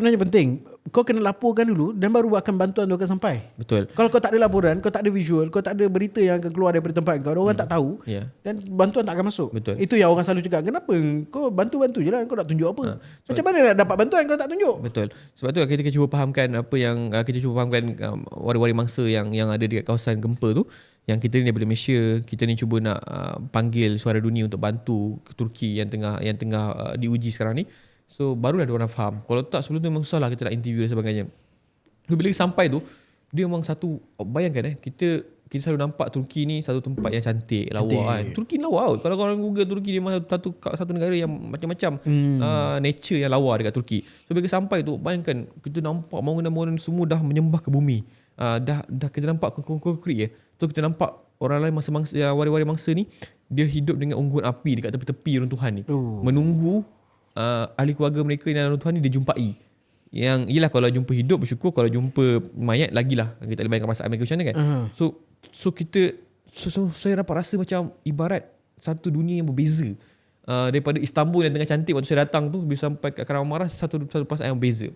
sebenarnya penting. Kau kena laporkan dulu dan baru akan bantuan tu akan sampai. Betul. Kalau kau tak ada laporan, kau tak ada visual, kau tak ada berita yang akan keluar daripada tempat kau, orang tak tahu, dan bantuan tak akan masuk. Betul. Itu yang orang selalu cakap, kenapa kau bantu-bantu je lah, kau nak tunjuk apa? Macam mana nak dapat bantuan kalau tak tunjuk? Betul. Sebab tu kita cuba fahamkan apa yang kita cuba fahamkan wari-wari mangsa yang ada di kawasan gempa tu, yang kita ni daripada Malaysia, kita ni cuba nak panggil suara dunia untuk bantu ke Turki yang tengah diuji sekarang ni. So barulah dia orang faham. Kalau tak sebelum tu memang susah lah kita nak interview dan sebagainya. So, bila sampai tu dia memang satu, bayangkan kita selalu nampak Turki ni satu tempat yang cantik, lawa kan. Turki lawa. Kalau korang Google Turki, dia memang satu negara yang macam-macam nature yang lawa dekat Turki. So bila sampai tu, bayangkan kita nampak bangunan-bangunan semua dah menyembah ke bumi. Dah kita nampak konkrit ya. Tu kita nampak orang lain masa-masa wari-wari mangsa ni, dia hidup dengan unggun api dekat tepi-tepi runtuhan ni. Menunggu ahli keluarga mereka yang dalam runtuhan ni dia jumpai. Yang yelah, kalau jumpa hidup bersyukur, kalau jumpa mayat lagilah. Kita boleh bayangkan perasaan mereka macam mana kan. So kita saya dapat rasa macam ibarat satu dunia yang berbeza. Daripada Istanbul yang tengah cantik waktu saya datang tu, bila sampai kat Kahramanmaraş, satu perasaan yang berbeza.